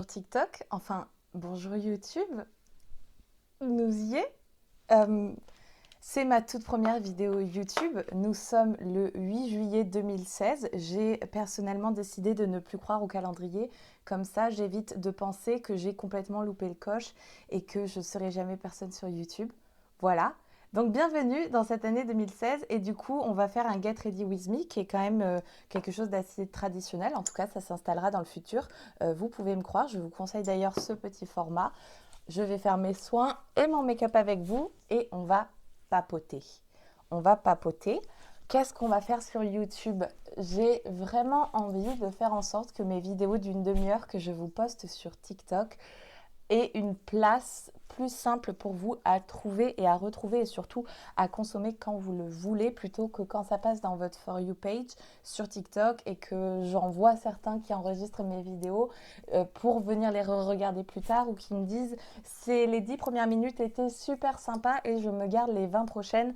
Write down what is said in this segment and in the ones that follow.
TikTok, enfin bonjour YouTube, nous y est. Euh, c'est ma toute première vidéo YouTube. Nous sommes le 8 juillet 2016. J'ai personnellement décidé de ne plus croire au calendrier. Comme ça, j'évite de penser que j'ai complètement loupé le coche et que je ne serai jamais personne sur YouTube. Voilà. Donc bienvenue dans cette année 2016 et du coup on va faire un Get Ready With Me qui est quand même quelque chose d'assez traditionnel. En tout cas ça s'installera dans le futur. Vous pouvez me croire, je vous conseille d'ailleurs ce petit format. Je vais faire mes soins et mon make-up avec vous et on va papoter. On va papoter. Qu'est-ce qu'on va faire sur YouTube? J'ai vraiment envie de faire en sorte que mes vidéos d'une demi-heure que je vous poste sur TikTok aient une place plus simple pour vous à trouver et à retrouver et surtout à consommer quand vous le voulez plutôt que quand ça passe dans votre For You page sur TikTok et que j'en vois certains qui enregistrent mes vidéos pour venir les regarder plus tard ou qui me disent c'est les 10 premières minutes étaient super sympas et je me garde les 20 prochaines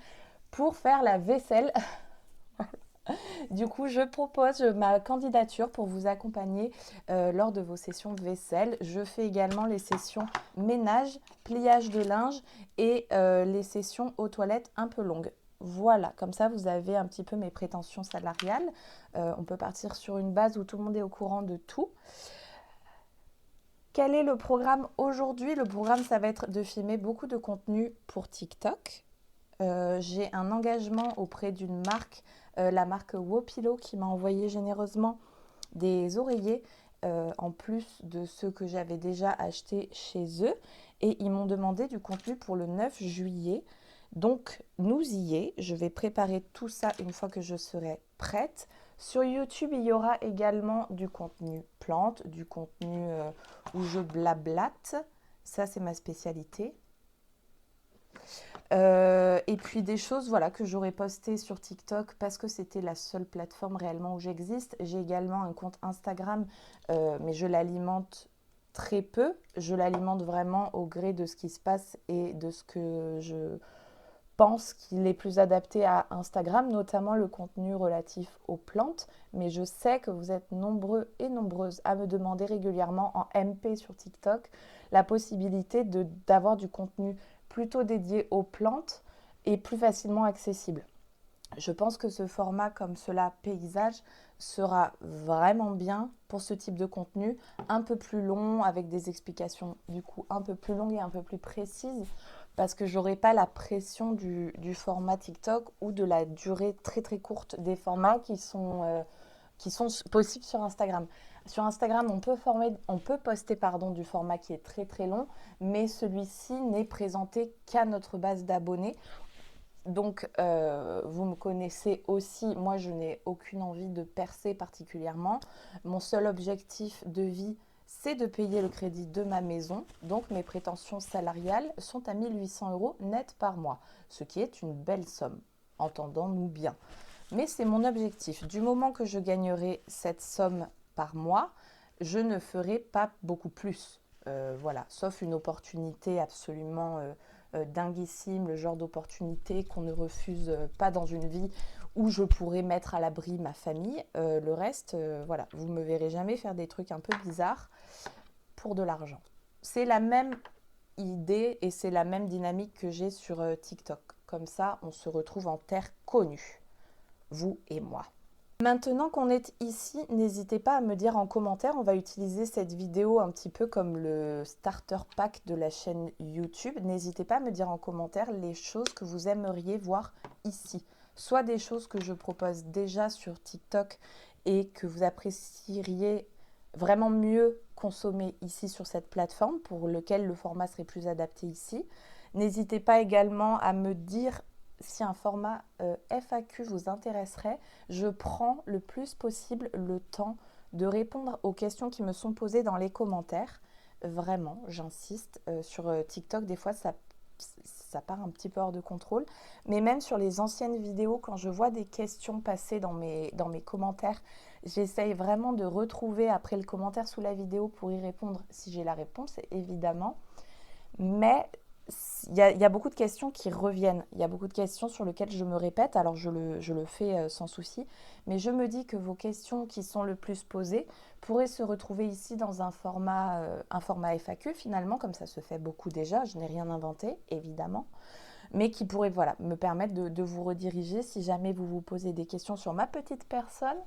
pour faire la vaisselle. Du coup, je propose ma candidature pour vous accompagner lors de vos sessions vaisselle. Je fais également les sessions ménage, pliage de linge et les sessions aux toilettes un peu longues. Voilà, comme ça vous avez un petit peu mes prétentions salariales. On peut partir sur une base où tout le monde est au courant de tout. Quel est le programme aujourd'hui? Le programme, ça va être de filmer beaucoup de contenu pour TikTok. J'ai un engagement auprès d'une marque, la marque Wopilo, qui m'a envoyé généreusement des oreillers en plus de ceux que j'avais déjà achetés chez eux. Et ils m'ont demandé du contenu pour le 9 juillet. Donc, nous y est. Je vais préparer tout ça une fois que je serai prête. Sur YouTube, il y aura également du contenu plante, du contenu où je blablate. Ça, c'est ma spécialité. Et puis des choses voilà, que j'aurais postées sur TikTok parce que c'était la seule plateforme réellement où j'existe. J'ai également un compte Instagram, mais je l'alimente très peu. Je l'alimente vraiment au gré de ce qui se passe et de ce que je pense qu'il est plus adapté à Instagram, notamment le contenu relatif aux plantes. Mais je sais que vous êtes nombreux et nombreuses à me demander régulièrement en MP sur TikTok la possibilité d'avoir du contenu plutôt dédié aux plantes et plus facilement accessible. Je pense que ce format comme cela paysage sera vraiment bien pour ce type de contenu, un peu plus long avec des explications du coup un peu plus longues et un peu plus précises parce que j'aurai pas la pression du format TikTok ou de la durée très très courte des formats qui sont possibles sur Instagram. Sur Instagram, on peut poster du format qui est très très long, mais celui-ci n'est présenté qu'à notre base d'abonnés. Donc, vous me connaissez aussi, moi je n'ai aucune envie de percer particulièrement. Mon seul objectif de vie, c'est de payer le crédit de ma maison. Donc, mes prétentions salariales sont à 1 800 € net par mois, ce qui est une belle somme, entendons-nous bien. Mais c'est mon objectif. Du moment que je gagnerai cette somme par mois, je ne ferai pas beaucoup plus. Voilà, sauf une opportunité absolument dinguissime, le genre d'opportunité qu'on ne refuse pas dans une vie où je pourrais mettre à l'abri ma famille. Le reste, voilà, vous ne me verrez jamais faire des trucs un peu bizarres pour de l'argent. C'est la même idée et c'est la même dynamique que j'ai sur TikTok. Comme ça, on se retrouve en terre connue, vous et moi. Maintenant qu'on est ici, n'hésitez pas à me dire en commentaire, on va utiliser cette vidéo un petit peu comme le starter pack de la chaîne YouTube. N'hésitez pas à me dire en commentaire les choses que vous aimeriez voir ici. Soit des choses que je propose déjà sur TikTok et que vous apprécieriez vraiment mieux consommer ici sur cette plateforme pour lequel le format serait plus adapté ici. N'hésitez pas également à me dire si un format FAQ vous intéresserait. Je prends le plus possible le temps de répondre aux questions qui me sont posées dans les commentaires. Vraiment, j'insiste. Sur TikTok, des fois, ça part un petit peu hors de contrôle. Mais même sur les anciennes vidéos, quand je vois des questions passer dans mes commentaires, j'essaye vraiment de retrouver après le commentaire sous la vidéo pour y répondre si j'ai la réponse, évidemment. Mais il y a beaucoup de questions qui reviennent. Il y a beaucoup de questions sur lesquelles je me répète. Alors, je le fais sans souci. Mais je me dis que vos questions qui sont le plus posées pourraient se retrouver ici dans un format FAQ, finalement, comme ça se fait beaucoup déjà. Je n'ai rien inventé, évidemment. Mais qui pourrait, voilà, me permettre de vous rediriger si jamais vous vous posez des questions sur ma petite personne.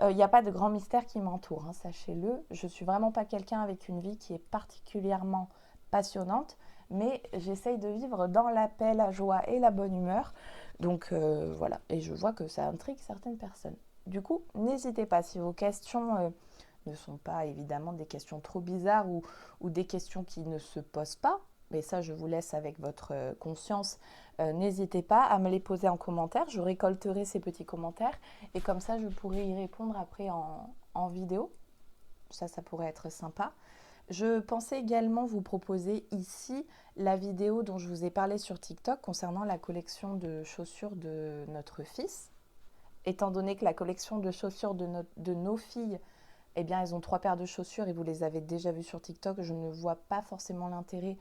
Il n'y a pas de grand mystère qui m'entoure, hein, sachez-le. Je ne suis vraiment pas quelqu'un avec une vie qui est particulièrement passionnante, mais j'essaye de vivre dans la paix, la joie et la bonne humeur. Donc voilà, et je vois que ça intrigue certaines personnes. Du coup, n'hésitez pas, si vos questions ne sont pas évidemment des questions trop bizarres ou des questions qui ne se posent pas, mais ça je vous laisse avec votre conscience, n'hésitez pas à me les poser en commentaire, je récolterai ces petits commentaires et comme ça je pourrai y répondre après en vidéo. Ça pourrait être sympa. Je pensais également vous proposer ici la vidéo dont je vous ai parlé sur TikTok concernant la collection de chaussures de notre fils. Étant donné que la collection de chaussures de nos filles, eh bien, elles ont 3 paires de chaussures et vous les avez déjà vues sur TikTok, je ne vois pas forcément l'intérêt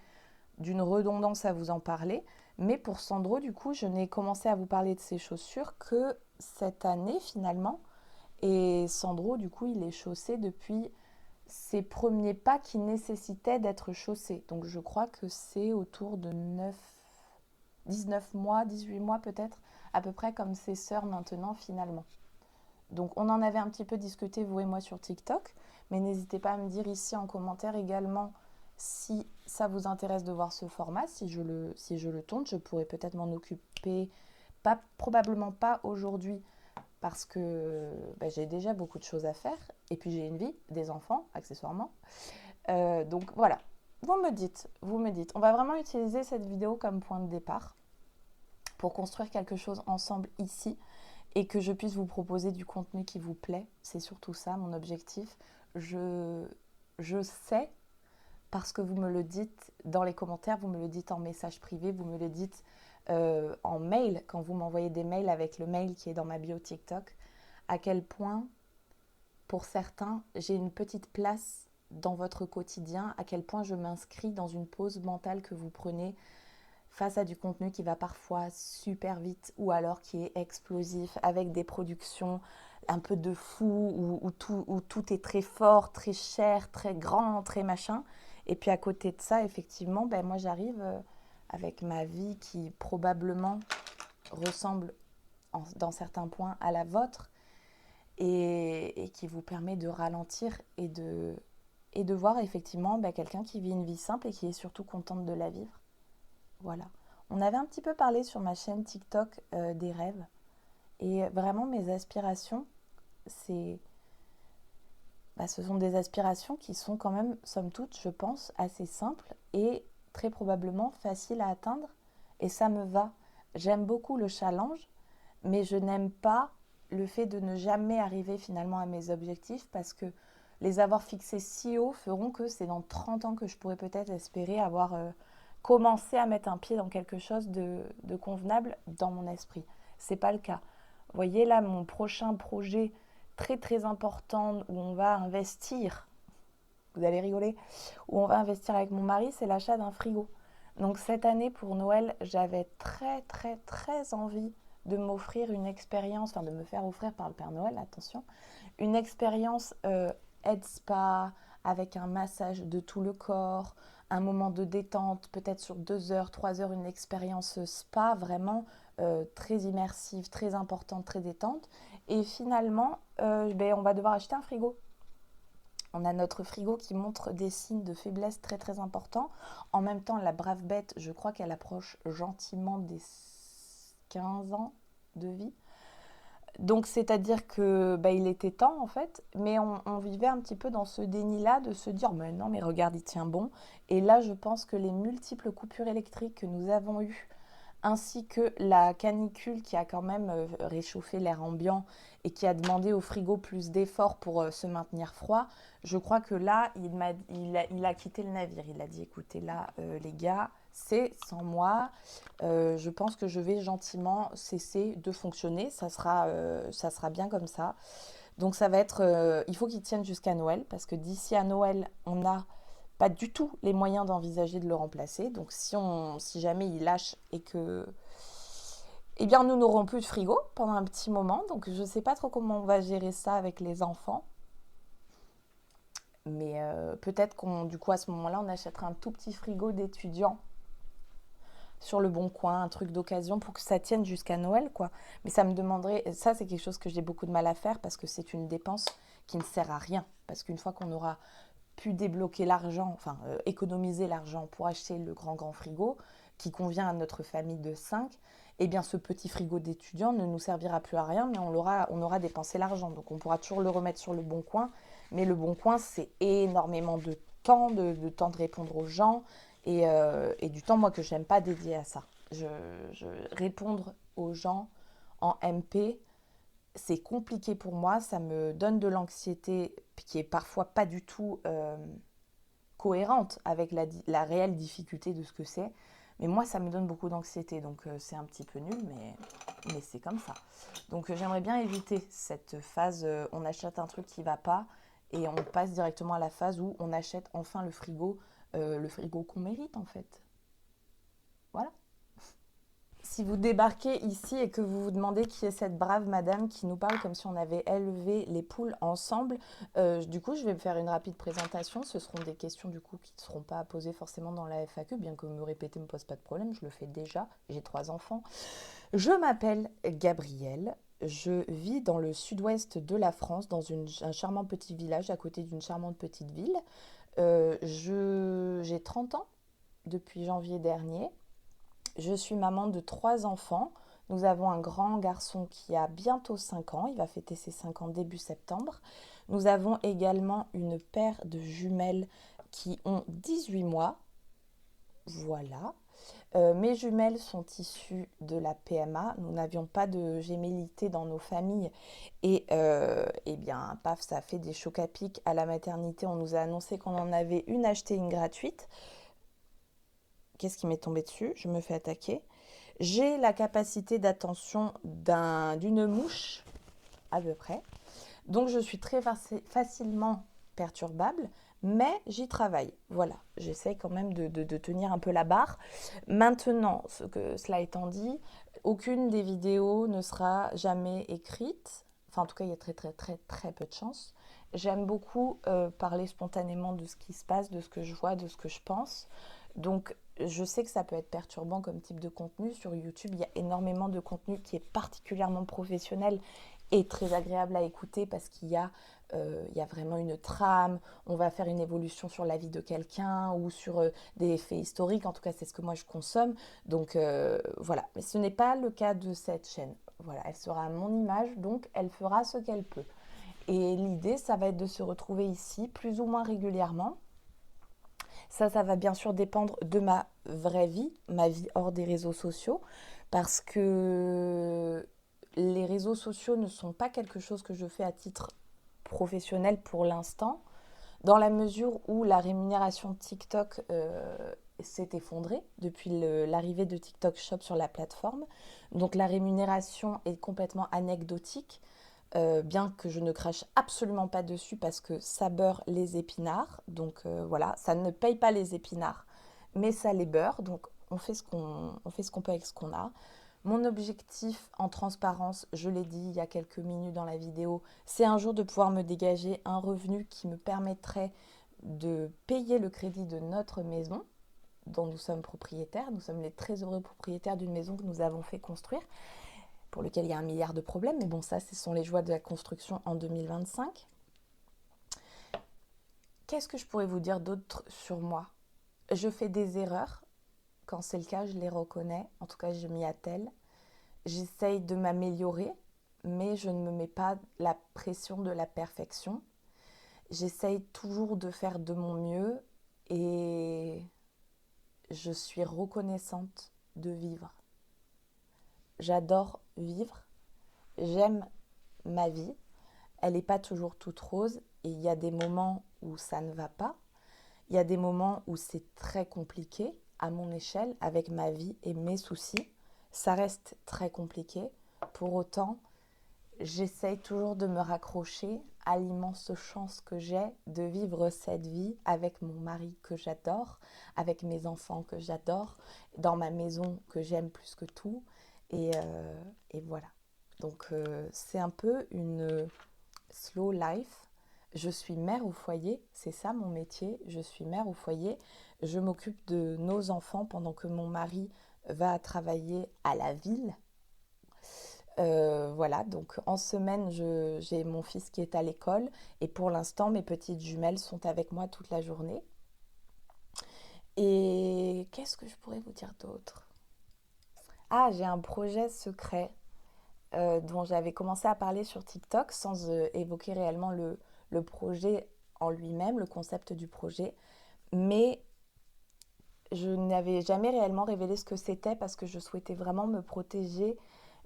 d'une redondance à vous en parler. Mais pour Sandro, du coup, je n'ai commencé à vous parler de ces chaussures que cette année finalement. Et Sandro, du coup, il est chaussé depuis ses premiers pas qui nécessitaient d'être chaussé. Donc je crois que c'est autour de 19 mois, 18 mois peut-être, à peu près comme ses sœurs maintenant finalement. Donc on en avait un petit peu discuté, vous et moi, sur TikTok, mais n'hésitez pas à me dire ici en commentaire également si ça vous intéresse de voir ce format, si je le tourne, je pourrais peut-être m'en occuper, pas, probablement pas aujourd'hui, parce que j'ai déjà beaucoup de choses à faire, et puis j'ai une vie, des enfants, accessoirement. Donc voilà, vous me dites. On va vraiment utiliser cette vidéo comme point de départ pour construire quelque chose ensemble ici et que je puisse vous proposer du contenu qui vous plaît. C'est surtout ça mon objectif. Je sais, parce que vous me le dites dans les commentaires, vous me le dites en message privé, vous me le dites en mail, quand vous m'envoyez des mails avec le mail qui est dans ma bio TikTok, à quel point, pour certains, j'ai une petite place dans votre quotidien, à quel point je m'inscris dans une pause mentale que vous prenez face à du contenu qui va parfois super vite ou alors qui est explosif avec des productions un peu de fou où tout est très fort, très cher, très grand, très machin. Et puis à côté de ça, effectivement, moi j'arrive avec ma vie qui probablement ressemble dans certains points à la vôtre et qui vous permet de ralentir et de voir effectivement quelqu'un qui vit une vie simple et qui est surtout contente de la vivre. Voilà. On avait un petit peu parlé sur ma chaîne TikTok des rêves. Et vraiment, mes aspirations, c'est, ce sont des aspirations qui sont quand même, somme toute, je pense, assez simples et très probablement faciles à atteindre. Et ça me va. J'aime beaucoup le challenge, mais je n'aime pas le fait de ne jamais arriver finalement à mes objectifs parce que les avoir fixés si haut feront que c'est dans 30 ans que je pourrais peut-être espérer avoir commencé à mettre un pied dans quelque chose de convenable dans mon esprit. C'est pas le cas. Vous voyez là, mon prochain projet très très important où on va investir, vous allez rigoler, où on va investir avec mon mari, c'est l'achat d'un frigo. Donc cette année pour Noël, j'avais très très très envie de m'offrir une expérience, enfin de me faire offrir par le Père Noël, attention, une expérience head spa avec un massage de tout le corps, un moment de détente, peut-être sur 2 heures, 3 heures, une expérience spa vraiment très immersive, très importante, très détente. Et finalement, on va devoir acheter un frigo. On a notre frigo qui montre des signes de faiblesse très très importants. En même temps, la brave bête, je crois qu'elle approche gentiment des 15 ans de vie. Donc c'est-à-dire que il était temps en fait, mais on vivait un petit peu dans ce déni-là de se dire mais non mais regarde il tient bon. Et là je pense que les multiples coupures électriques que nous avons eues, ainsi que la canicule qui a quand même réchauffé l'air ambiant et qui a demandé au frigo plus d'efforts pour se maintenir froid, je crois que là il a quitté le navire. Il a dit écoutez là les gars, c'est sans moi. Je pense que je vais gentiment cesser de fonctionner. Ça sera bien comme ça. Donc ça va être, il faut qu'ils tiennent jusqu'à Noël parce que d'ici à Noël, on a pas du tout les moyens d'envisager de le remplacer. Donc si jamais il lâche et que... Eh bien, nous n'aurons plus de frigo pendant un petit moment. Donc je ne sais pas trop comment on va gérer ça avec les enfants. Mais peut-être du coup, à ce moment-là, on achètera un tout petit frigo d'étudiants sur le bon coin, un truc d'occasion pour que ça tienne jusqu'à Noël, quoi. Mais ça me demanderait, ça c'est quelque chose que j'ai beaucoup de mal à faire parce que c'est une dépense qui ne sert à rien. Parce qu'une fois qu'on aura pu débloquer l'argent, enfin économiser l'argent pour acheter le grand frigo qui convient à notre famille de 5, eh bien ce petit frigo d'étudiant ne nous servira plus à rien, mais on aura dépensé l'argent. Donc on pourra toujours le remettre sur le bon coin. Mais le bon coin, c'est énormément de temps, de temps de répondre aux gens et du temps, moi, que je n'aime pas dédié à ça. Répondre aux gens en MP, c'est compliqué pour moi, ça me donne de l'anxiété qui est parfois pas du tout cohérente avec la réelle difficulté de ce que c'est. Mais moi, ça me donne beaucoup d'anxiété, donc c'est un petit peu nul, mais c'est comme ça. Donc j'aimerais bien éviter cette phase, on achète un truc qui ne va pas, et on passe directement à la phase où on achète enfin le frigo qu'on mérite en fait. Voilà. Si vous débarquez ici et que vous vous demandez qui est cette brave madame qui nous parle comme si on avait élevé les poules ensemble, du coup je vais me faire une rapide présentation. Ce seront des questions du coup qui ne seront pas posées forcément dans la FAQ, bien que me répéter ne me pose pas de problème, je le fais déjà, j'ai 3 enfants. Je m'appelle Gabrielle, je vis dans le sud-ouest de la France, dans un charmant petit village à côté d'une charmante petite ville. J'ai 30 ans depuis janvier dernier. Je suis maman de 3 enfants. Nous avons un grand garçon qui a bientôt 5 ans. Il va fêter ses 5 ans début septembre. Nous avons également une paire de jumelles qui ont 18 mois. Voilà. Mes jumelles sont issues de la PMA. Nous n'avions pas de gémellité dans nos familles. Et eh bien, paf, ça a fait des chocs à pic à la maternité. On nous a annoncé qu'on en avait une achetée, une gratuite. Qu'est-ce qui m'est tombé dessus? Je me fais attaquer. J'ai la capacité d'attention d'une mouche, à peu près. Donc, je suis très facilement perturbable, mais j'y travaille. Voilà, j'essaie quand même de tenir un peu la barre. Maintenant, cela étant dit, aucune des vidéos ne sera jamais écrite. Enfin, en tout cas, il y a très, très, très, très peu de chance. J'aime beaucoup parler spontanément de ce qui se passe, de ce que je vois, de ce que je pense. Donc, je sais que ça peut être perturbant comme type de contenu. Sur YouTube, il y a énormément de contenu qui est particulièrement professionnel et très agréable à écouter parce il y a vraiment une trame. On va faire une évolution sur la vie de quelqu'un ou sur des faits historiques. En tout cas, c'est ce que moi je consomme. Donc voilà. Mais ce n'est pas le cas de cette chaîne. Voilà, elle sera à mon image, donc elle fera ce qu'elle peut. Et l'idée, ça va être de se retrouver ici plus ou moins régulièrement. Ça va bien sûr dépendre de ma vraie vie, ma vie hors des réseaux sociaux, parce que les réseaux sociaux ne sont pas quelque chose que je fais à titre professionnel pour l'instant, dans la mesure où la rémunération de TikTok s'est effondrée depuis l'arrivée de TikTok Shop sur la plateforme. Donc la rémunération est complètement anecdotique. Bien que je ne crache absolument pas dessus parce que ça beurre les épinards. Donc voilà, ça ne paye pas les épinards, mais ça les beurre. Donc on fait ce qu'on peut avec ce qu'on a. Mon objectif en transparence, je l'ai dit il y a quelques minutes dans la vidéo, c'est un jour de pouvoir me dégager un revenu qui me permettrait de payer le crédit de notre maison dont nous sommes propriétaires. Nous sommes les très heureux propriétaires d'une maison que nous avons fait construire, pour lequel il y a 1 milliard de problèmes, mais bon, ça, ce sont les joies de la construction en 2025. Qu'est-ce que je pourrais vous dire d'autre sur moi? Je fais des erreurs. Quand c'est le cas, je les reconnais. En tout cas, je m'y attelle. J'essaye de m'améliorer, mais je ne me mets pas la pression de la perfection. J'essaye toujours de faire de mon mieux et je suis reconnaissante de vivre. J'adore vivre. J'aime ma vie. Elle n'est pas toujours toute rose et il y a des moments où ça ne va pas. Il y a des moments où c'est très compliqué à mon échelle avec ma vie et mes soucis. Ça reste très compliqué. Pour autant, j'essaye toujours de me raccrocher immense chance que j'ai de vivre cette vie avec mon mari que j'adore, avec mes enfants que j'adore, dans ma maison que j'aime plus que tout. Et voilà. Donc c'est un peu une slow life. Je suis mère au foyer, c'est ça mon métier. Je suis mère au foyer. Je m'occupe de nos enfants pendant que mon mari va travailler à la ville. Voilà, donc en semaine, j'ai mon fils qui est à l'école et pour l'instant, mes petites jumelles sont avec moi toute la journée. Et qu'est-ce que je pourrais vous dire d'autre? Ah, j'ai un projet secret dont j'avais commencé à parler sur TikTok sans évoquer réellement le projet en lui-même, le concept du projet. Mais je n'avais jamais réellement révélé ce que c'était parce que je souhaitais vraiment me protéger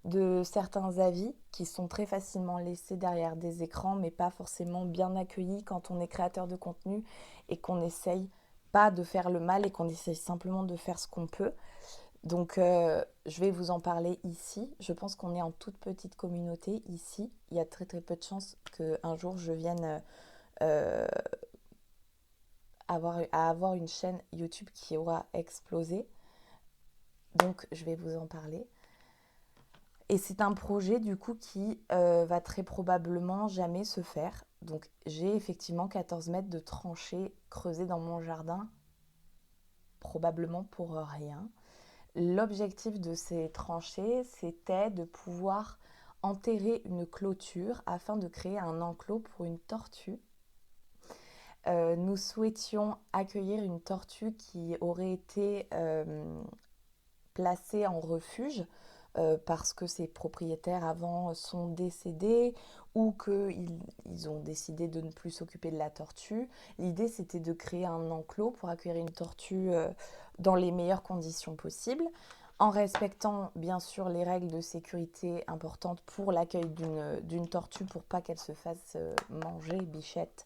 de certains avis qui sont très facilement laissés derrière des écrans, mais pas forcément bien accueillis quand on est créateur de contenu et qu'on n'essaye pas de faire le mal et qu'on essaye simplement de faire ce qu'on peut. Donc, je vais vous en parler ici. Je pense qu'on est en toute petite communauté ici. Il y a très très peu de chances qu'un jour je vienne euh, avoir une chaîne YouTube qui aura explosé. Donc, je vais vous en parler. Et c'est un projet du coup qui va très probablement jamais se faire. Donc j'ai effectivement 14 mètres de tranchées creusées dans mon jardin, probablement pour rien. L'objectif de ces tranchées, c'était de pouvoir enterrer une clôture afin de créer un enclos pour une tortue. Nous souhaitions accueillir une tortue qui aurait été placée en refuge parce que ses propriétaires avant sont décédés ou qu'ils ont décidé de ne plus s'occuper de la tortue. L'idée, c'était de créer un enclos pour accueillir une tortue dans les meilleures conditions possibles, en respectant bien sûr les règles de sécurité importantes pour l'accueil d'une tortue pour pas qu'elle se fasse manger, bichette,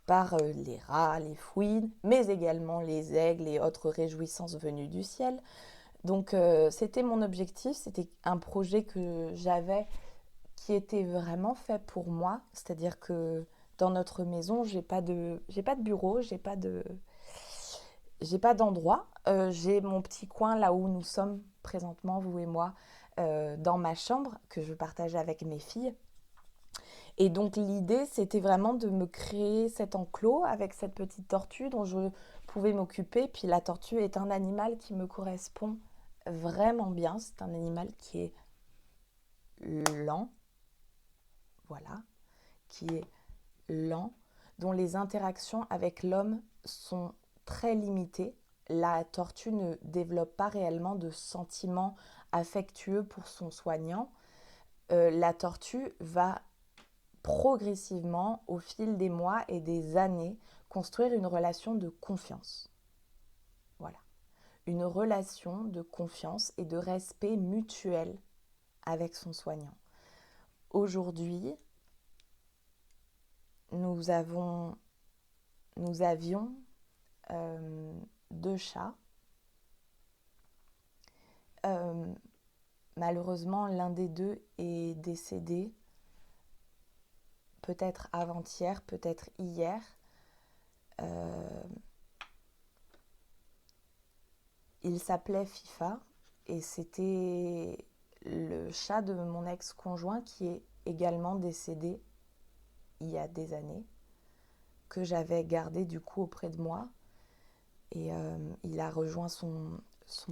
par les rats, les fouines, mais également les aigles et autres réjouissances venues du ciel. Donc c'était mon objectif, c'était un projet que j'avais qui était vraiment fait pour moi, c'est-à-dire que dans notre maison, j'ai pas de bureau, j'ai pas d'endroit. J'ai mon petit coin là où nous sommes présentement, vous et moi, dans ma chambre que je partage avec mes filles. Et donc l'idée, c'était vraiment de me créer cet enclos avec cette petite tortue dont je pouvais m'occuper. Puis la tortue est un animal qui me correspond vraiment bien. C'est un animal qui est lent, voilà, qui est lent, dont les interactions avec l'homme sont très limitées. La tortue ne développe pas réellement de sentiments affectueux pour son soignant. La tortue va progressivement, au fil des mois et des années, construire une relation de confiance. Voilà. Une relation de confiance et de respect mutuel avec son soignant. Aujourd'hui, nous avions 2 chats. Euh, Malheureusement, l'un des deux est décédé, peut-être avant-hier, peut-être hier. Euh, il s'appelait FIFA et c'était le chat de mon ex-conjoint qui est également décédé il y a des années, que j'avais gardé du coup auprès de moi. Et il a rejoint son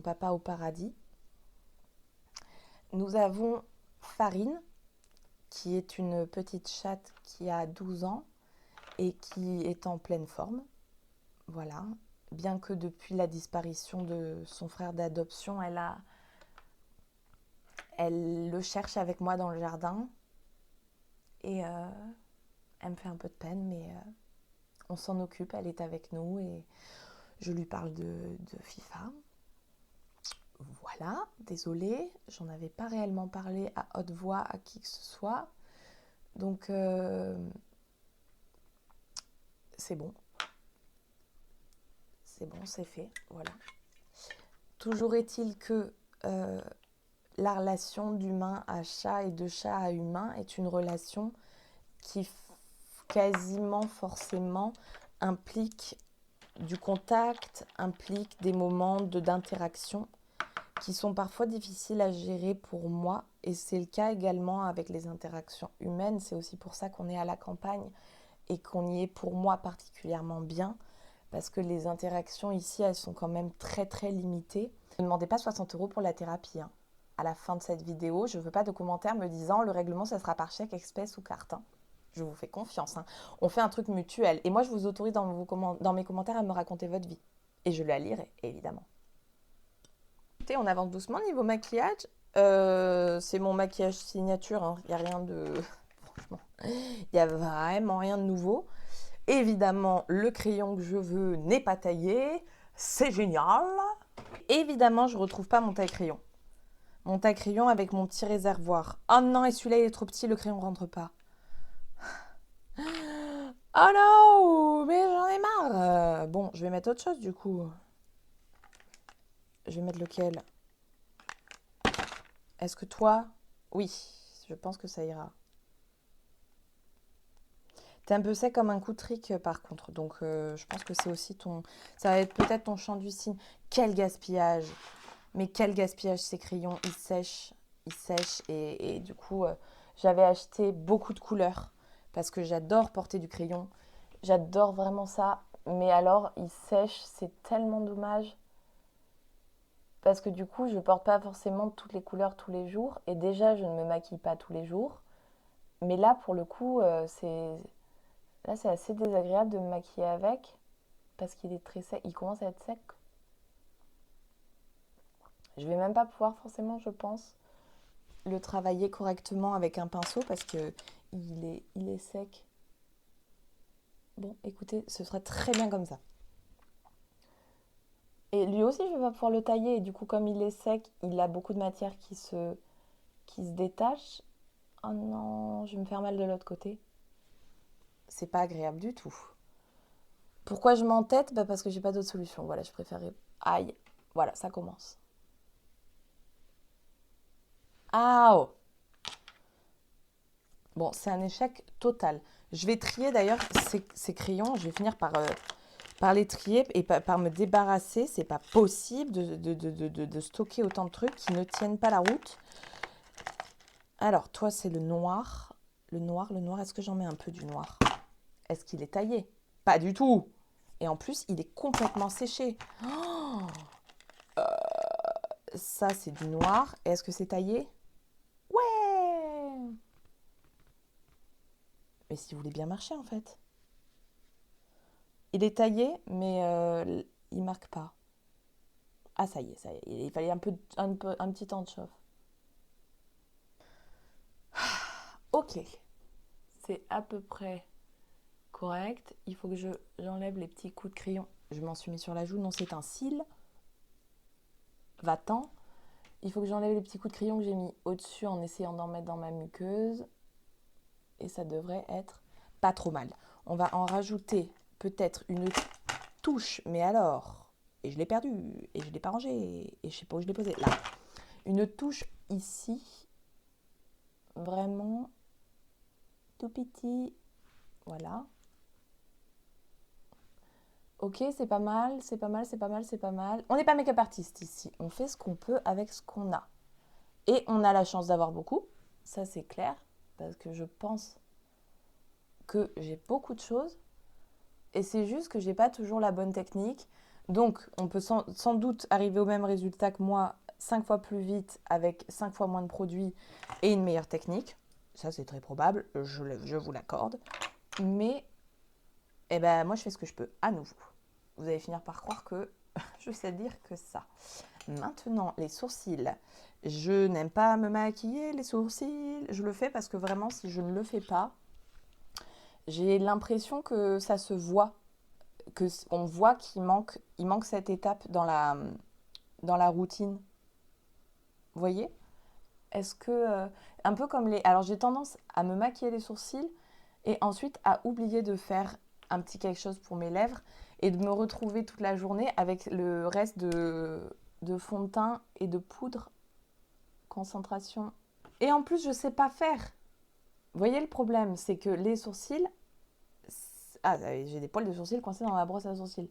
papa au paradis. Nous avons Farine, qui est une petite chatte qui a 12 ans et qui est en pleine forme. Voilà. Bien que depuis la disparition de son frère d'adoption, elle le cherche avec moi dans le jardin. Et elle me fait un peu de peine, mais on s'en occupe, elle est avec nous et je lui parle de FIFA. Voilà, désolée, j'en avais pas réellement parlé à haute voix à qui que ce soit. Donc, c'est bon. C'est bon, c'est fait. Voilà. Toujours est-il que la relation d'humain à chat et de chat à humain est une relation qui quasiment forcément implique du contact, implique des moments d'interaction qui sont parfois difficiles à gérer pour moi. Et c'est le cas également avec les interactions humaines. C'est aussi pour ça qu'on est à la campagne et qu'on y est pour moi particulièrement bien. Parce que les interactions ici, elles sont quand même très très limitées. Ne demandez pas 60 € pour la thérapie. Hein. À la fin de cette vidéo, je ne veux pas de commentaires me disant le règlement, ça sera par chèque, espèce ou carte. Hein. Je vous fais confiance. Hein. On fait un truc mutuel. Et moi, je vous autorise dans mes commentaires à me raconter votre vie. Et je la lirai, évidemment. Écoutez, on avance doucement niveau maquillage. C'est mon maquillage signature. Hein. Il n'y a rien de... Franchement, il n'y a vraiment rien de nouveau. Évidemment, le crayon que je veux n'est pas taillé. C'est génial. Évidemment, je ne retrouve pas mon taille-crayon. Mon taille-crayon avec mon petit réservoir. Oh non, et celui-là, il est trop petit, le crayon ne rentre pas. Oh non, mais j'en ai marre. Bon, je vais mettre autre chose du coup. Je vais mettre lequel? Est-ce que toi... Oui, je pense que ça ira. T'es un peu sec comme un coup de trick par contre, donc je pense que c'est aussi ton... Ça va être peut-être ton champ du signe. Quel gaspillage! Mais quel gaspillage ces crayons, ils sèchent et du coup j'avais acheté beaucoup de couleurs parce que j'adore porter du crayon, j'adore vraiment ça, mais alors ils sèchent, c'est tellement dommage parce que du coup je porte pas forcément toutes les couleurs tous les jours et déjà je ne me maquille pas tous les jours, mais là pour le coup c'est assez désagréable de me maquiller avec parce qu'il est très sec, il commence à être sec. Je vais même pas pouvoir forcément, je pense, le travailler correctement avec un pinceau parce que il est sec. Bon, écoutez, ce sera très bien comme ça. Et lui aussi, je vais pas pouvoir le tailler. Et du coup, comme il est sec, il a beaucoup de matière qui se détache. Oh non, je vais me faire mal de l'autre côté. C'est pas agréable du tout. Pourquoi je m'entête? Parce que j'ai pas d'autre solution. Voilà, je préférais... Aïe, voilà, ça commence. Ah oh. Bon, c'est un échec total. Je vais trier d'ailleurs ces crayons. Je vais finir par les trier et par me débarrasser. C'est pas possible de stocker autant de trucs qui ne tiennent pas la route. Alors, toi, c'est le noir. Le noir, est-ce que j'en mets un peu du noir? Est-ce qu'il est taillé? Pas du tout. Et en plus, il est complètement séché. Oh ça, c'est du noir. Et est-ce que c'est taillé? Ouais. Mais si vous voulez bien marcher, en fait. Il est taillé, mais il marque pas. Ah, ça y est, ça y est. Il fallait un petit temps de chauffe. Ok. C'est à peu près correct. Il faut que j'enlève les petits coups de crayon. Je m'en suis mis sur la joue. Non, c'est un cil. Va-t'en. Il faut que j'enlève les petits coups de crayon que j'ai mis au-dessus en essayant d'en mettre dans ma muqueuse. Et ça devrait être pas trop mal. On va en rajouter peut-être une touche. Mais alors... Et je l'ai perdu. Et je ne l'ai pas rangé. Et je sais pas où je l'ai posé. Là. Une touche ici. Vraiment tout petit. Voilà. Ok, c'est pas mal, c'est pas mal, c'est pas mal, c'est pas mal. On n'est pas make-up artiste ici. On fait ce qu'on peut avec ce qu'on a. Et on a la chance d'avoir beaucoup. Ça, c'est clair. Parce que je pense que j'ai beaucoup de choses. Et c'est juste que j'ai pas toujours la bonne technique. Donc, on peut sans doute arriver au même résultat que moi 5 fois plus vite avec 5 fois moins de produits et une meilleure technique. Ça, c'est très probable, je vous l'accorde. Mais, eh ben, moi, je fais ce que je peux à nouveau. Vous allez finir par croire que je sais dire que ça. Maintenant, les sourcils. Je n'aime pas me maquiller les sourcils. Je le fais parce que vraiment, si je ne le fais pas, j'ai l'impression que ça se voit. On voit il manque cette étape dans la routine. Vous voyez? Est-ce que... un peu comme les... Alors, j'ai tendance à me maquiller les sourcils et ensuite à oublier de faire un petit quelque chose pour mes lèvres et de me retrouver toute la journée avec le reste de fond de teint et de poudre. Concentration. Et en plus, je ne sais pas faire. Vous voyez le problème, c'est que les sourcils, Ah, j'ai des poils de sourcils coincés dans ma brosse à sourcils.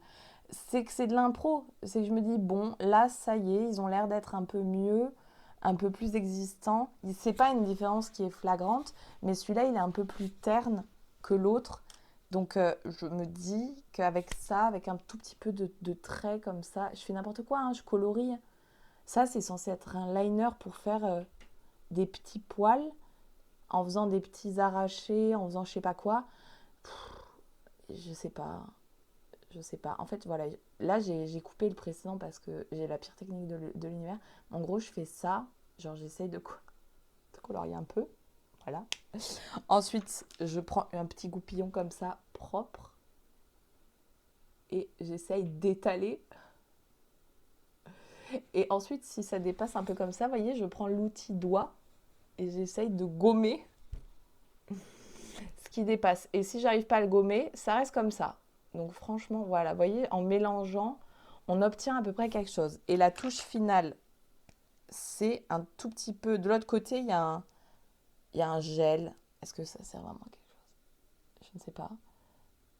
C'est que c'est de l'impro. C'est que je me dis, bon, là, ça y est, ils ont l'air d'être un peu mieux, un peu plus existants. C'est pas une différence qui est flagrante, mais celui-là, il est un peu plus terne que l'autre. Donc, je me dis qu'avec ça, avec un tout petit peu de traits comme ça, je fais n'importe quoi, hein, je colorie. Ça, c'est censé être un liner pour faire des petits poils en faisant des petits arrachés, en faisant je sais pas quoi. Je sais pas. Je sais pas. En fait, voilà. Là, j'ai coupé le précédent parce que j'ai la pire technique de l'univers. En gros, je fais ça. Genre, j'essaye de colorier un peu. Voilà. Ensuite, je prends un petit goupillon comme ça, propre. Et j'essaye d'étaler. Et ensuite, si ça dépasse un peu comme ça, vous voyez, je prends l'outil doigt et j'essaye de gommer ce qui dépasse. Et si j'arrive pas à le gommer, ça reste comme ça. Donc franchement, voilà, vous voyez, en mélangeant, on obtient à peu près quelque chose. Et la touche finale, c'est un tout petit peu... De l'autre côté, il y a un gel. Est-ce que ça sert vraiment à quelque chose? Je ne sais pas.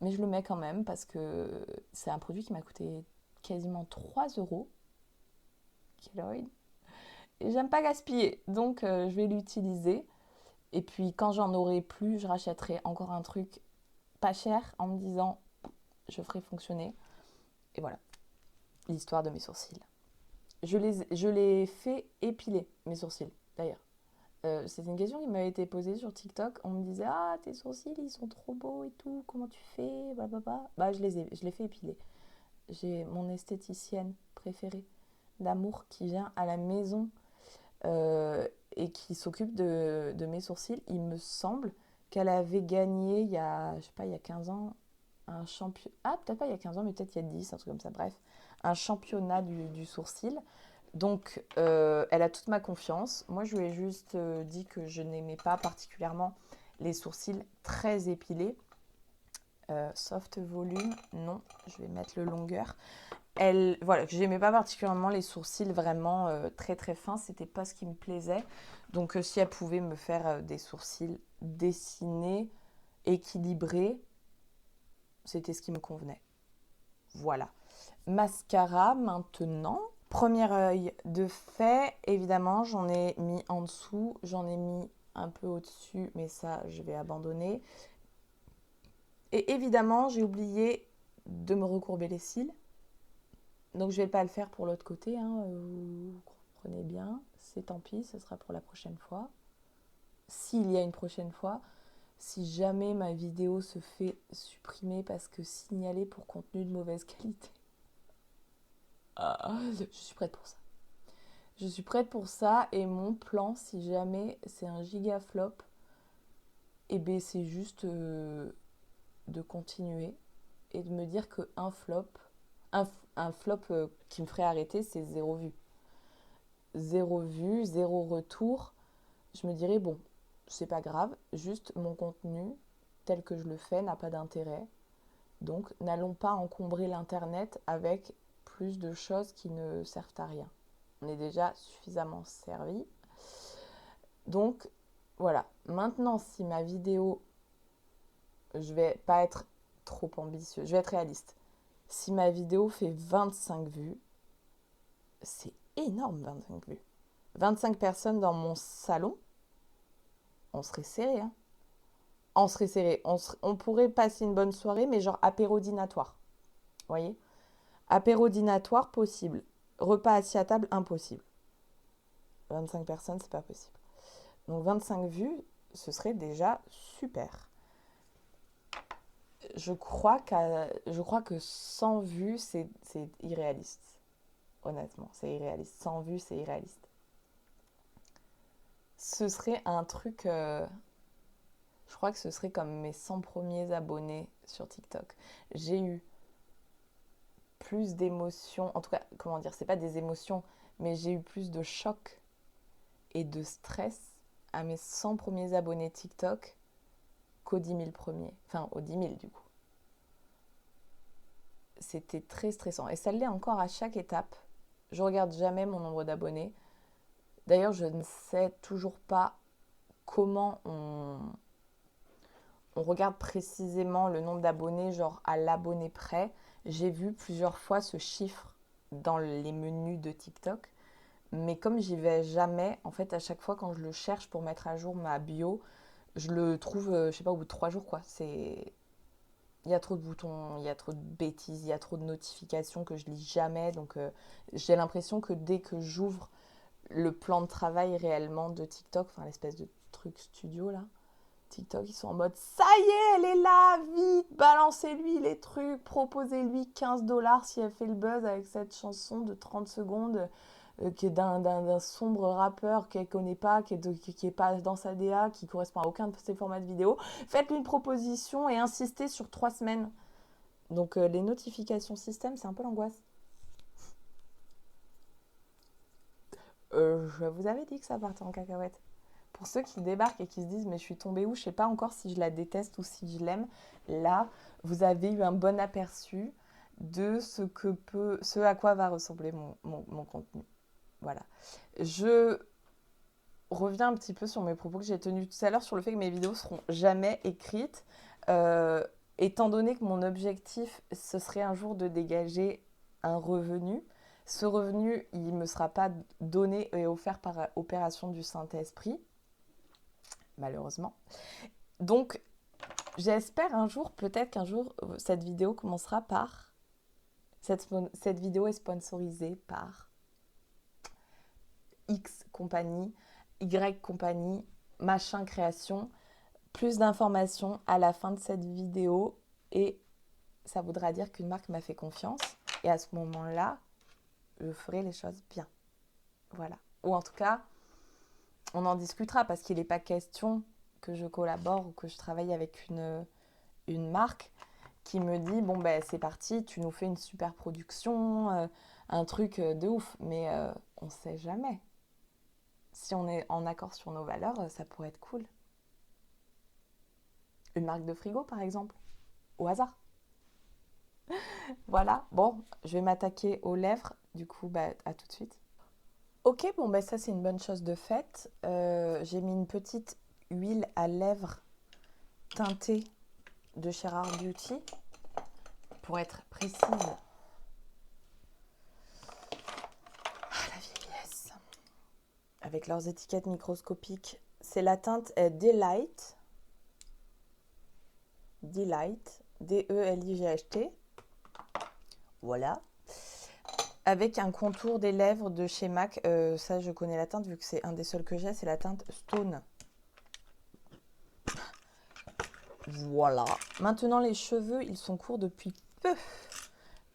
Mais je le mets quand même parce que c'est un produit qui m'a coûté quasiment 3 euros. Kéloïd. Et j'aime pas gaspiller, donc je vais l'utiliser. Et puis quand j'en aurai plus, je rachèterai encore un truc pas cher en me disant je ferai fonctionner. Et voilà, l'histoire de mes sourcils. Je les fais épiler, mes sourcils, d'ailleurs. C'est une question qui m'avait été posée sur TikTok. On me disait ah, tes sourcils, ils sont trop beaux et tout. Comment tu fais? Blablabla. Bah, je les fais épiler. J'ai mon esthéticienne préférée d'amour qui vient à la maison et qui s'occupe de mes sourcils. Il me semble qu'elle avait gagné il y a, je sais pas, il y a 15 ans, un champion. Ah, peut-être pas il y a 15 ans, mais peut-être il y a 10, un truc comme ça. Bref, un championnat du sourcil. Donc, elle a toute ma confiance. Moi, je lui ai juste dit que je n'aimais pas particulièrement les sourcils très épilés. Soft volume, non, je vais mettre le longueur. Voilà, j'aimais pas particulièrement les sourcils vraiment très très fins, c'était pas ce qui me plaisait. Donc, si elle pouvait me faire des sourcils dessinés, équilibrés, c'était ce qui me convenait. Voilà. Mascara maintenant. Premier œil de fait, évidemment, j'en ai mis en dessous, j'en ai mis un peu au-dessus, mais ça, je vais abandonner. Et évidemment, j'ai oublié de me recourber les cils. Donc, je ne vais pas le faire pour l'autre côté, hein, vous comprenez bien. C'est tant pis, ce sera pour la prochaine fois. S'il y a une prochaine fois, si jamais ma vidéo se fait supprimer parce que signalée pour contenu de mauvaise qualité. Je suis prête pour ça. Je suis prête pour ça et mon plan, si jamais c'est un giga flop, et ben c'est juste de continuer et de me dire qu'un flop, un flop qui me ferait arrêter, c'est 0 vue. 0 vue, 0 retour. Je me dirais, bon, c'est pas grave, juste mon contenu tel que je le fais n'a pas d'intérêt. Donc n'allons pas encombrer l'internet avec plus de choses qui ne servent à rien. On est déjà suffisamment servi. Donc voilà. Maintenant, si ma vidéo, je vais pas être trop ambitieuse, je vais être réaliste. Si ma vidéo fait 25 vues, c'est énorme 25 vues. 25 personnes dans mon salon, on serait serré. Hein. On serait serré. On pourrait passer une bonne soirée, mais genre apéro dînatoire. Vous voyez? Apéro dînatoire possible. Repas assis à table impossible. 25 personnes, c'est pas possible. Donc 25 vues, ce serait déjà super. Je crois que 100 vues, c'est irréaliste. Honnêtement, c'est irréaliste. 100 vues, c'est irréaliste. Ce serait un truc... je crois que ce serait comme mes 100 premiers abonnés sur TikTok. J'ai eu plus d'émotions. En tout cas, comment dire, c'est pas des émotions, mais j'ai eu plus de choc et de stress à mes 100 premiers abonnés TikTok qu'aux 10 000 premiers. Enfin, aux 10 000 du coup. C'était très stressant. Et ça l'est encore à chaque étape. Je regarde jamais mon nombre d'abonnés. D'ailleurs, je ne sais toujours pas comment on regarde précisément le nombre d'abonnés, genre à l'abonné près, j'ai vu plusieurs fois ce chiffre dans les menus de TikTok. Mais comme j'y vais jamais, en fait, à chaque fois quand je le cherche pour mettre à jour ma bio, je le trouve, je sais pas, au bout de 3 jours, quoi. Il y a trop de boutons, il y a trop de bêtises, il y a trop de notifications que je lis jamais. Donc, j'ai l'impression que dès que j'ouvre le plan de travail réellement de TikTok, enfin, l'espèce de truc studio là, TikTok, ils sont en mode ça y est, elle est là, vite, balancez-lui les trucs, proposez-lui 15 dollars si elle fait le buzz avec cette chanson de 30 secondes qui est d'un sombre rappeur qu'elle connaît pas, qui est pas dans sa DA, qui correspond à aucun de ses formats de vidéo. Faites-lui une proposition et insistez sur 3 semaines. Donc les notifications système, c'est un peu l'angoisse. Je vous avais dit que ça partait en cacahuète. Pour ceux qui débarquent et qui se disent mais je suis tombée où, je sais pas encore si je la déteste ou si je l'aime, là vous avez eu un bon aperçu de ce à quoi va ressembler mon contenu. Voilà. Je reviens un petit peu sur mes propos que j'ai tenus tout à l'heure sur le fait que mes vidéos seront jamais écrites, euh, étant donné que mon objectif ce serait un jour de dégager un revenu. Ce revenu, il ne me sera pas donné et offert par opération du Saint-Esprit, malheureusement. Donc, j'espère un jour, peut-être qu'un jour, cette vidéo commencera par... Cette vidéo est sponsorisée par X compagnie, Y compagnie, machin création. Plus d'informations à la fin de cette vidéo et ça voudra dire qu'une marque m'a fait confiance. Et à ce moment-là, je ferai les choses bien. Voilà. Ou en tout cas, on en discutera parce qu'il n'est pas question que je collabore ou que je travaille avec une marque qui me dit bon ben c'est parti, tu nous fais une super production, un truc de ouf. Mais on ne sait jamais. Si on est en accord sur nos valeurs, ça pourrait être cool. Une marque de frigo par exemple, au hasard. Voilà, bon, je vais m'attaquer aux lèvres, du coup bah à tout de suite. Ok, bon bah ça c'est une bonne chose de faite. J'ai mis une petite huile à lèvres teintée de Sherard Beauty pour être précise. Ah, la vieillesse. Avec leurs étiquettes microscopiques. C'est la teinte Delight. Delight. D-E-L-I-G-H-T. Voilà. Avec un contour des lèvres de chez MAC. Ça, je connais la teinte vu que c'est un des seuls que j'ai. C'est la teinte Stone. Voilà. Maintenant, les cheveux, ils sont courts depuis peu.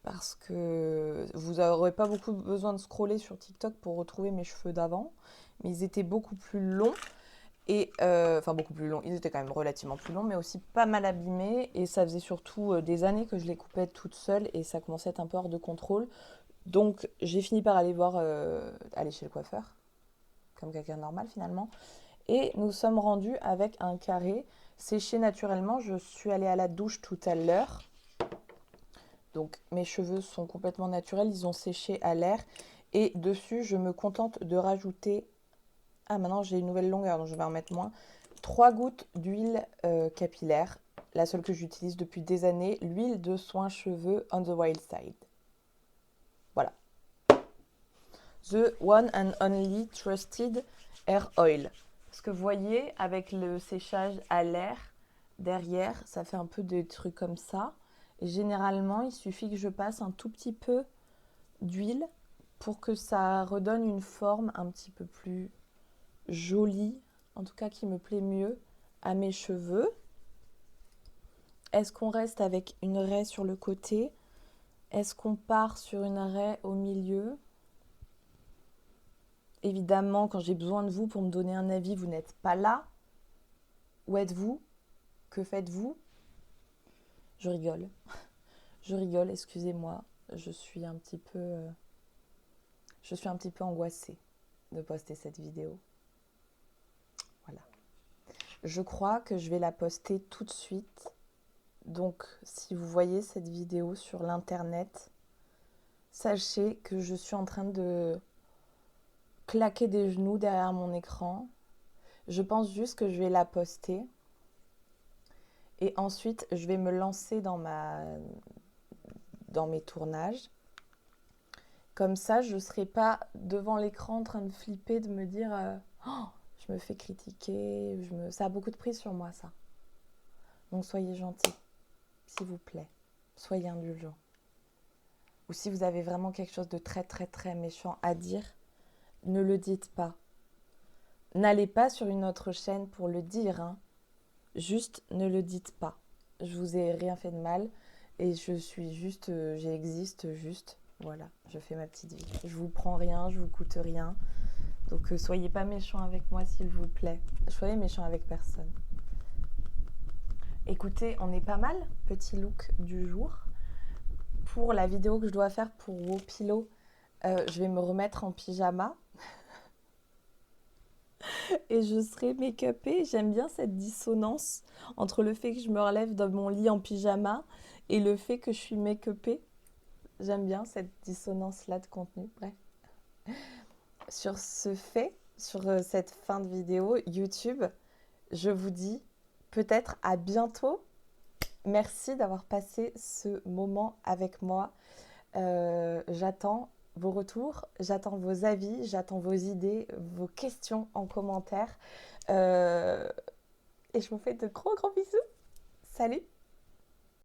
Parce que vous n'aurez pas beaucoup besoin de scroller sur TikTok pour retrouver mes cheveux d'avant. Mais ils étaient beaucoup plus longs. Enfin, beaucoup plus longs. Ils étaient quand même relativement plus longs, mais aussi pas mal abîmés. Et ça faisait surtout des années que je les coupais toute seule. Et ça commençait à être un peu hors de contrôle. Donc, j'ai fini par aller chez le coiffeur. Comme quelqu'un de normal, finalement. Et nous sommes rendus avec un carré séché naturellement. Je suis allée à la douche tout à l'heure. Donc mes cheveux sont complètement naturels, ils ont séché à l'air. Et dessus, je me contente de rajouter... Ah, maintenant j'ai une nouvelle longueur, donc je vais en mettre moins. 3 gouttes d'huile capillaire, la seule que j'utilise depuis des années, l'huile de soin cheveux On the Wild Side. Voilà. The One and Only Trusted Hair Oil. Parce que vous voyez, avec le séchage à l'air, derrière, ça fait un peu des trucs comme ça. Et généralement, il suffit que je passe un tout petit peu d'huile pour que ça redonne une forme un petit peu plus jolie, en tout cas qui me plaît mieux à mes cheveux. Est-ce qu'on reste avec une raie sur le côté? Est-ce qu'on part sur une raie au milieu? Évidemment, quand j'ai besoin de vous pour me donner un avis, vous n'êtes pas là. Où êtes-vous? Que faites-vous? Je rigole. Je rigole, excusez-moi. Je suis un petit peu angoissée de poster cette vidéo. Voilà. Je crois que je vais la poster tout de suite. Donc, si vous voyez cette vidéo sur l'internet, sachez que je suis en train de claquer des genoux derrière mon écran. Je pense juste que je vais la poster. Et ensuite, je vais me lancer dans mes tournages. Comme ça, je ne serai pas devant l'écran en train de flipper, de me dire oh, je me fais critiquer. Ça a beaucoup de prise sur moi, ça. Donc soyez gentils, s'il vous plaît. Soyez indulgents. Ou si vous avez vraiment quelque chose de très très très méchant à dire, ne le dites pas. N'allez pas sur une autre chaîne pour le dire, hein. Juste ne le dites pas. Je vous ai rien fait de mal et je suis juste, j'existe juste. Voilà, je fais ma petite vie. Je vous prends rien, je vous coûte rien. Donc soyez pas méchants avec moi s'il vous plaît. Soyez méchants avec personne. Écoutez, on est pas mal, petit look du jour. Pour la vidéo que je dois faire pour Wopilo, je vais me remettre en pyjama. Et je serai make-upée. J'aime bien cette dissonance entre le fait que je me relève dans mon lit en pyjama et le fait que je suis make-upée. J'aime bien cette dissonance-là de contenu. Bref. Sur ce fait, sur cette fin de vidéo YouTube, je vous dis peut-être à bientôt. Merci d'avoir passé ce moment avec moi. J'attends vos retours, j'attends vos avis, j'attends vos idées, vos questions en commentaire. Et je vous fais de gros bisous. Salut!